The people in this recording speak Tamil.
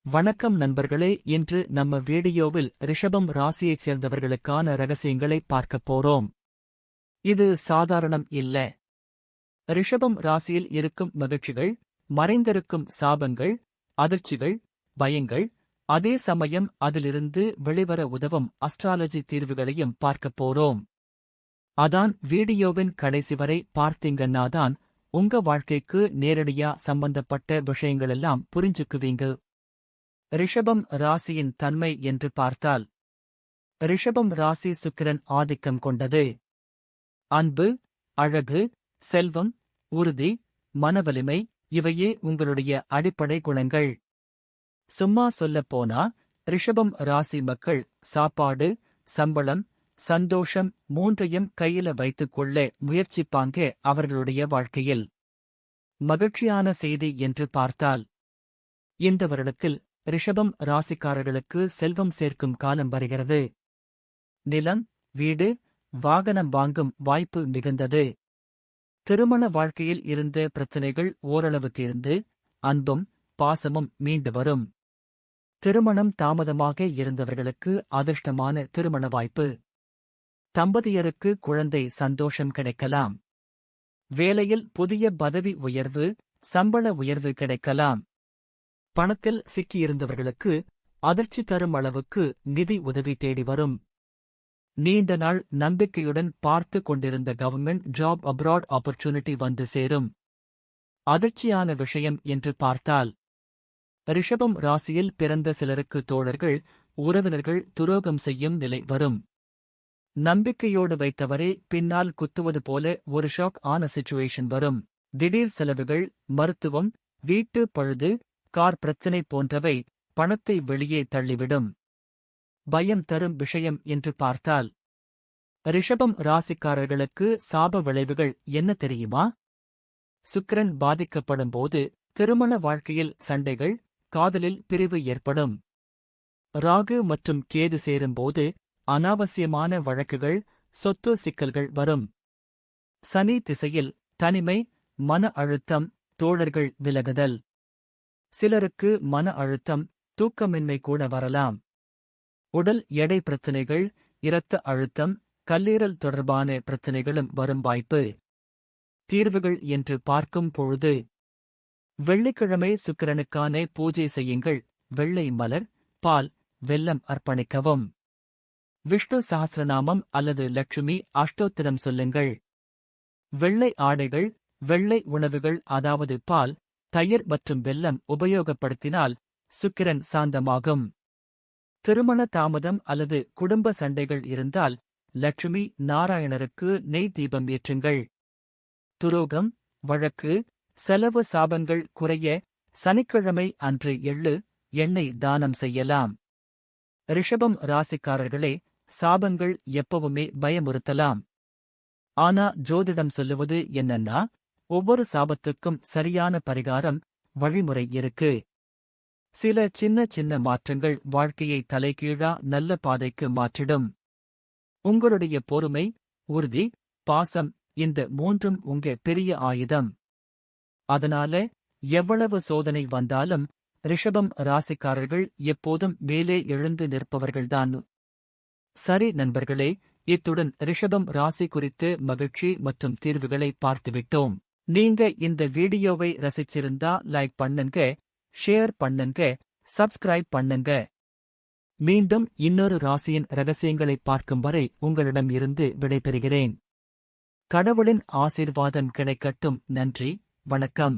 வணக்கம் நண்பர்களே, இன்று நம்ம வீடியோவில் ரிஷபம் ராசியைச் சேர்ந்தவர்களுக்கான ரகசியங்களை பார்க்கப் போறோம். இது சாதாரணம் இல்ல. ரிஷபம் ராசியில் இருக்கும் மகிழ்ச்சிகள், மறைந்திருக்கும் சாபங்கள், அதிர்ச்சிகள், பயங்கள், அதே சமயம் அதிலிருந்து வெளிவர உதவும் அஸ்ட்ராலஜி தீர்வுகளையும் பார்க்கப் போறோம். அதான் வீடியோவின் கடைசி வரை பார்த்தீங்கன்னாதான் உங்க வாழ்க்கைக்கு நேரடியா சம்பந்தப்பட்ட விஷயங்களெல்லாம் புரிஞ்சுக்குவீங்க. ரிஷபம் ராசியின் தன்மை என்று பார்த்தால், ரிஷபம் ராசி சுக்கிரன் ஆதிக்கம் கொண்டது. அன்பு, அழகு, செல்வம், உறுதி, மனவலிமை இவையே உங்களுடைய அடிப்படை குணங்கள். சும்மா சொல்லப்போனா ரிஷபம் ராசி மக்கள் சாப்பாடு, சம்பளம், சந்தோஷம் மூன்றையும் கையில வைத்துக் கொள்ள முயற்சிப்பாங்க. அவர்களுடைய வாழ்க்கையில் மகிழ்ச்சியான செய்தி என்று பார்த்தால், இந்த வருடத்தில் ரிஷபம் ராசிக்காரர்களுக்கு செல்வம் சேர்க்கும் காலம் வருகிறது. நிலம், வீடு, வாகனம் வாங்கும் வாய்ப்பு மிகுந்தது. திருமண வாழ்க்கையில் இருந்த பிரச்சனைகள் ஓரளவு தீர்ந்து அன்பும் பாசமும் மீண்டு வரும். திருமணம் தாமதமாக இருந்தவர்களுக்கு அதிர்ஷ்டமான திருமண வாய்ப்பு. தம்பதியருக்கு குழந்தை சந்தோஷம் கிடைக்கலாம். வேலையில் புதிய பதவி உயர்வு, சம்பள உயர்வு கிடைக்கலாம். பணத்தில் சிக்கியிருந்தவர்களுக்கு அதிர்ச்சி தரும் அளவுக்கு நிதி உதவி தேடி வரும். நீண்ட நாள் நம்பிக்கையுடன் பார்த்து கொண்டிருந்த கவர்மெண்ட் ஜாப் அப்ராட் ஆப்பர்ச்சுனிட்டி வந்து சேரும். அதிர்ச்சியான விஷயம் என்று பார்த்தால், ரிஷபம் ராசியில் பிறந்த சிலருக்கு தோழர்கள், உறவினர்கள் துரோகம் செய்யும் நிலை வரும். நம்பிக்கையோடு வைத்தவரே பின்னால் குத்துவது போல ஒரு ஷாக் ஆன சிச்சுவேஷன் வரும். திடீர் செலவுகள், மருத்துவம், வீட்டு பழுது, கார் பிரச்சினை போன்றவை பணத்தை வெளியே தள்ளிவிடும். பயம் தரும் விஷயம் என்று பார்த்தால், ரிஷபம் ராசிக்காரர்களுக்கு சாப விளைவுகள் என்ன தெரியுமா? சுக்கிரன் பாதிக்கப்படும்போது திருமண வாழ்க்கையில் சண்டைகள், காதலில் பிரிவு ஏற்படும். ராகு மற்றும் கேது சேரும்போது அனாவசியமான வழக்குகள், சொத்து சிக்கல்கள் வரும். சனி திசையில் தனிமை, மன அழுத்தம், தோழர்கள் விலகுதல். சிலருக்கு மன அழுத்தம், தூக்கமின்மை கூட வரலாம். உடல் எடை பிரச்சினைகள், இரத்த அழுத்தம், கல்லீரல் தொடர்பான பிரச்சினைகளும் வரும் வாய்ப்பு. தீர்வுகள் என்று பார்க்கும் பொழுது, வெள்ளிக்கிழமை சுக்கிரனுக்கான பூஜை செய்யுங்கள். வெள்ளை மலர், பால், வெல்லம் அர்ப்பணிக்கவும். விஷ்ணு சஹஸ்ரநாமம் அல்லது லட்சுமி அஷ்டோத்திரம் சொல்லுங்கள். வெள்ளை ஆடைகள், வெள்ளை உணவுகள் அதாவது பால், தயிர் மற்றும் வெல்லம் உபயோகப்படுத்தினால் சுக்கிரன் சாந்தமாகும். திருமண தாமதம் அல்லது குடும்ப சண்டைகள் இருந்தால் லட்சுமி நாராயணருக்கு நெய் தீபம் ஏற்றுங்கள். துரோகம், வழக்கு, செலவு சாபங்கள் குறைய சனிக்கிழமை அன்று எள்ளு, எண்ணெய் தானம் செய்யலாம். ரிஷபம் ராசிக்காரர்களே, சாபங்கள் எப்பவுமே பயமுறுத்தலாம். ஆனா ஜோதிடம் சொல்லுவது என்னன்னா, ஒவ்வொரு சாபத்துக்கும் சரியான பரிகாரம், வழிமுறை இருக்கு. சில சின்ன சின்ன மாற்றங்கள் வாழ்க்கையை தலைகீழா நல்ல பாதைக்கு மாற்றிடும். உங்களுடைய பொறுமை, உறுதி, பாசம் இந்த மூன்றும் உங்க பெரிய ஆயுதம். அதனால எவ்வளவு சோதனை வந்தாலும் ரிஷபம் ராசிக்காரர்கள் எப்போதும் மேலே எழுந்து நிற்பவர்கள்தான். சரி நண்பர்களே, இத்துடன் ரிஷபம் ராசி குறித்து மகிழ்ச்சி மற்றும் தீர்வுகளை பார்த்துவிட்டோம். நீங்க இந்த வீடியோவை ரசிச்சிருந்தா லைக் பண்ணுங்க, ஷேர் பண்ணுங்க, சப்ஸ்கிரைப் பண்ணுங்க. மீண்டும் இன்னொரு ராசியின் ரகசியங்களை பார்க்கும் வரை உங்களிடம் இருந்து விடைபெறுகிறேன். கடவுளின் ஆசீர்வாதம் கிடைக்கட்டும். நன்றி, வணக்கம்.